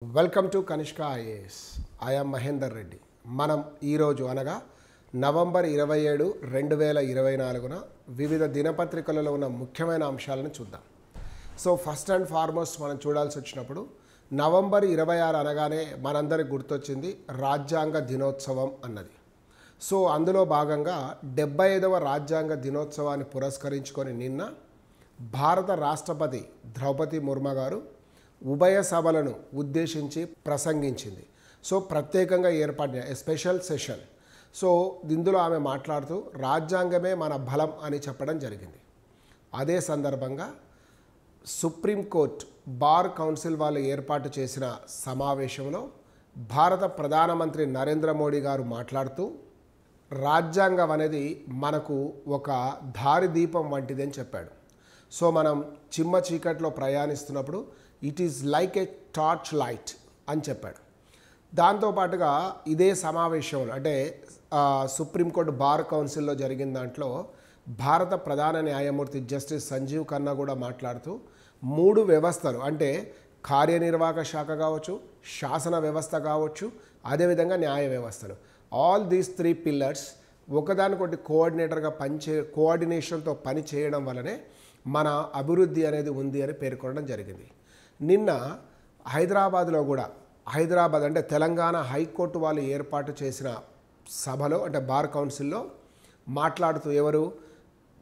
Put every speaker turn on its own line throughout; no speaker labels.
Welcome to Kanishka IAS. I'm Mahender Reddy. మనం ఈరోజు అనగా నవంబర్ 27, 2024న వివిధ దినపత్రికలలో ఉన్న ముఖ్యమైన అంశాలను చూద్దాం. సో ఫస్ట్ అండ్ ఫార్మోస్ట్ మనం చూడాల్సి వచ్చినప్పుడు నవంబర్ 26 అనగానే మనందరికి గుర్తొచ్చింది రాజ్యాంగ దినోత్సవం అన్నది. సో అందులో భాగంగా 75వ రాజ్యాంగ దినోత్సవాన్ని పురస్కరించుకొని నిన్న భారత రాష్ట్రపతి ద్రౌపది ముర్ము గారు ఉభయ సభలను ఉద్దేశించి ప్రసంగించింది. సో ప్రత్యేకంగా ఏర్పడిన స్పెషల్ సెషన్. సో ఇందులో ఆమె మాట్లాడుతూ రాజ్యాంగమే మన బలం అని చెప్పడం జరిగింది. అదే సందర్భంగా సుప్రీంకోర్టు బార్ కౌన్సిల్ వాళ్ళు ఏర్పాటు చేసిన సమావేశంలో భారత ప్రధానమంత్రి నరేంద్ర మోడీ గారు మాట్లాడుతూ రాజ్యాంగం అనేది మనకు ఒక దారిదీపం వంటిదని చెప్పాడు. సో మనం చిమ్మ చీకట్లో ప్రయాణిస్తున్నప్పుడు it is like A torch light అని చెప్పాడు. దాంతోపాటుగా ఇదే సమావేశంలో అంటే సుప్రీంకోర్టు బార్ కౌన్సిల్లో జరిగిన దాంట్లో భారత ప్రధాన న్యాయమూర్తి జస్టిస్ సంజీవ్ ఖన్నా కూడా మాట్లాడుతూ 3 వ్యవస్థలు అంటే కార్యనిర్వాహక శాఖ కావచ్చు, శాసన వ్యవస్థ కావచ్చు, అదేవిధంగా న్యాయ వ్యవస్థలు, ఆల్ దీస్ 3 పిల్లర్స్ ఒకదానికొకటి కోఆర్డినేషన్తో పని చేయడం వల్లనే మన అభివృద్ధి అనేది ఉంది అని పేర్కొనడం జరిగింది. నిన్న హైదరాబాద్లో కూడా అంటే తెలంగాణ హైకోర్టు వాళ్ళు ఏర్పాటు చేసిన సభలో అంటే బార్ కౌన్సిల్లో మాట్లాడుతూ ఎవరు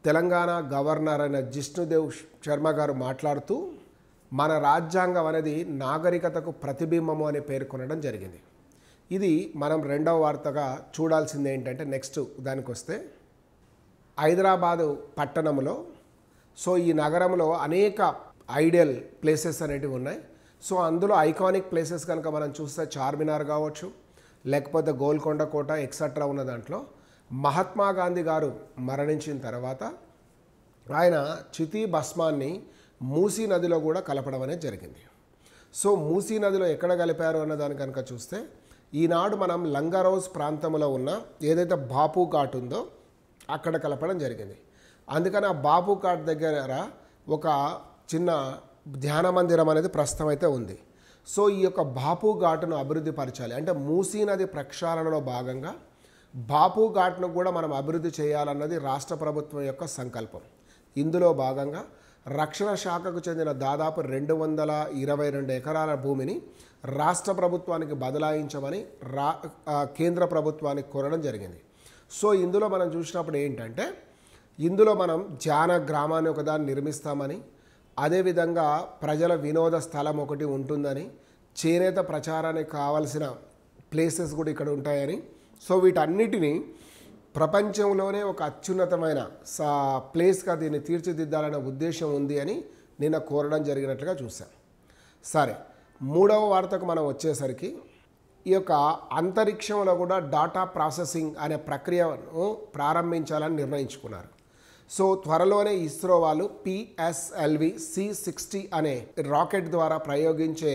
తెలంగాణ గవర్నర్ అయిన జిష్ణుదేవ్ శర్మ గారు మాట్లాడుతూ మన రాజ్యాంగం అనేది నాగరికతకు ప్రతిబింబము అని పేర్కొనడం జరిగింది. ఇది మనం రెండవ వార్తగా చూడాల్సింది ఏంటంటే నెక్స్ట్ దానికి వస్తే హైదరాబాదు పట్టణంలో సో ఈ నగరంలో అనేక ఐడియల్ ప్లేసెస్ అనేటివి ఉన్నాయి. సో అందులో ఐకానిక్ ప్లేసెస్ కనుక మనం చూస్తే చార్మినార్ కావచ్చు, లేకపోతే గోల్కొండ కోట ఎక్సెట్రా ఉన్న దాంట్లో మహాత్మా గాంధీ గారు మరణించిన తర్వాత ఆయన చితి భస్మాన్ని మూసీ నదిలో కూడా కలపడం అనేది జరిగింది. సో మూసీ నదిలో ఎక్కడ కలిపారు అన్న దాన్ని కనుక చూస్తే ఈనాడు మనం లంగరౌజ్ ప్రాంతంలో ఉన్న ఏదైతే బాపు ఘాట్ ఉందో అక్కడ కలపడం జరిగింది. అందుకని ఆ బాపు ఘాట్ దగ్గర ఒక చిన్న ధ్యాన మందిరం అనేది ప్రస్తుతం అయితే ఉంది. సో ఈ యొక్క బాపు ఘాట్ను అభివృద్ధి పరచాలి అంటే మూసీ నది ప్రక్షాళనలో భాగంగా బాపు ఘాట్ను కూడా మనం అభివృద్ధి చేయాలన్నది రాష్ట్ర ప్రభుత్వం యొక్క సంకల్పం. ఇందులో భాగంగా రక్షణ శాఖకు చెందిన దాదాపు 222 ఎకరాల భూమిని రాష్ట్ర ప్రభుత్వానికి బదలాయించమని కేంద్ర ప్రభుత్వానికి కోరడం జరిగింది. సో ఇందులో మనం చూసినప్పుడు ఏంటంటే ఇందులో మనం ధ్యాన గ్రామాన్ని ఒకదాన్ని నిర్మిస్తామని, అదేవిధంగా ప్రజల వినోద స్థలం ఒకటి ఉంటుందని, చేనేత ప్రచారానికి కావాల్సిన ప్లేసెస్ కూడా ఇక్కడ ఉంటాయని, సో వీటన్నిటినీ ప్రపంచంలోనే ఒక అత్యున్నతమైన ప్లేస్గా దీన్ని తీర్చిదిద్దాలనే ఉద్దేశం ఉంది అని నిన్న కోరడం జరిగినట్లుగా చూసాం. సరే, మూడవ వార్తకు మనం వచ్చేసరికి ఈ యొక్క అంతరిక్షంలో కూడా డాటా ప్రాసెసింగ్ అనే ప్రక్రియను ప్రారంభించాలని నిర్ణయించుకున్నారు. సో త్వరలోనే ఇస్రో వాళ్ళు PSLV C60 అనే రాకెట్ ద్వారా ప్రయోగించే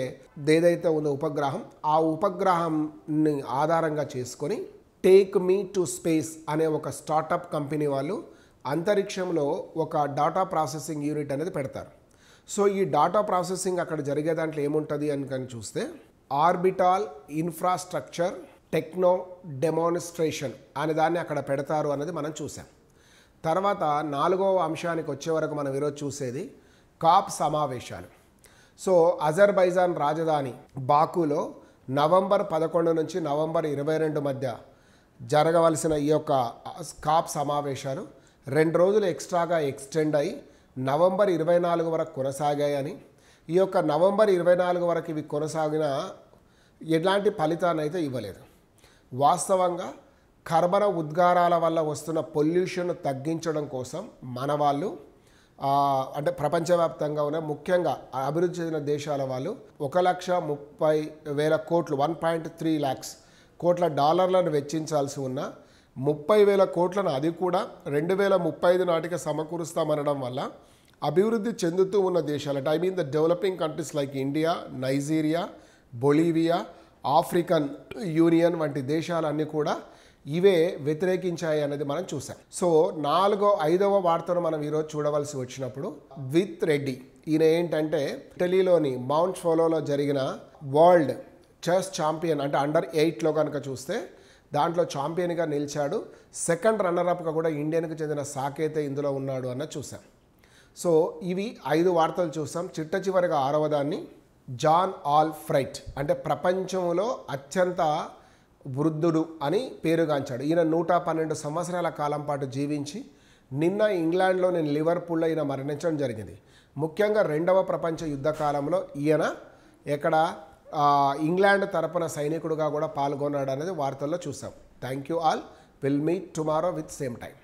ఏదైతే ఉందో ఉపగ్రహం, ఆ ఉపగ్రహాన్ని ఆధారంగా చేసుకొని టేక్ మీ టు స్పేస్ అనే ఒక స్టార్టప్ కంపెనీ వాళ్ళు అంతరిక్షంలో ఒక డాటా ప్రాసెసింగ్ యూనిట్ అనేది పెడతారు. సో ఈ డాటా ప్రాసెసింగ్ అక్కడ జరిగే దాంట్లో ఏముంటుంది అని కానీ చూస్తే ఆర్బిటాల్ ఇన్ఫ్రాస్ట్రక్చర్ టెక్నో డెమాన్స్ట్రేషన్ అనే దాన్ని అక్కడ పెడతారు అన్నది మనం చూసాం. తర్వాత 4వ అంశానికి వచ్చే వరకు మనం ఈరోజు చూసేది కాప్ సమావేశాలు. సో అజర్బైజాన్ రాజధాని బాకులో నవంబర్ 11 నుంచి నవంబర్ 22 మధ్య జరగవలసిన ఈ యొక్క కాప్ సమావేశాలు 2 రోజులు ఎక్స్ట్రాగా ఎక్స్టెండ్ అయ్యి నవంబర్ 24 వరకు కొనసాగాయని, ఈ యొక్క నవంబర్ 24 వరకు ఇవి కొనసాగిన ఎలాంటి ఫలితాన్ని అయితే ఇవ్వలేదు. వాస్తవంగా కర్బన ఉద్గారాల వల్ల వస్తున్న పొల్యూషన్ తగ్గించడం కోసం మన వాళ్ళు అంటే ప్రపంచవ్యాప్తంగా ఉన్న ముఖ్యంగా అభివృద్ధి చెందిన దేశాల వాళ్ళు 1,30,000 కోట్లు 1.3 lakhs కోట్ల డాలర్లను వెచ్చించాల్సి ఉన్న 30,000 కోట్లను అది కూడా 2035 నాటికి సమకూరుస్తామనడం వల్ల అభివృద్ధి చెందుతూ ఉన్న దేశాలు అంటే I mean the developing countries like India, Nigeria, Bolivia, African union వంటి దేశాలన్నీ కూడా ఇవే వ్యతిరేకించాయి అనేది మనం చూసాం. సో 5వ వార్తను మనం ఈరోజు చూడవలసి వచ్చినప్పుడు విత్ రెడ్డి ఈయన ఏంటంటే ఇటలీలోని మౌంట్ ఫోలోలో జరిగిన వరల్డ్ చెస్ ఛాంపియన్ అంటే అండర్ 8లో కనుక చూస్తే దాంట్లో ఛాంపియన్గా నిలిచాడు. సెకండ్ రన్నర్అప్గా కూడా ఇండియన్కి చెందిన సాకేతే ఇందులో ఉన్నాడు అన్నది చూసాం. సో ఇవి 5 వార్తలు చూసాం. చిట్ట చివరిగా 6వ దాన్ని జాన్ ఆల్బ్రైట్ అంటే ప్రపంచంలో అత్యంత వృద్ధుడు అని పేరుగాంచాడు. ఈయన 112 సంవత్సరాల కాలం పాటు జీవించి నిన్న ఇంగ్లాండ్లోని లివర్పూల్లో ఈయన మరణించడం జరిగింది. ముఖ్యంగా 2వ ప్రపంచ యుద్ధ కాలంలో ఈయన ఎక్కడ ఇంగ్లాండ్ తరపున సైనికుడుగా కూడా పాల్గొన్నాడు అనేది వార్తల్లో చూసాం. Thank you all. Will meet tomorrow with same time.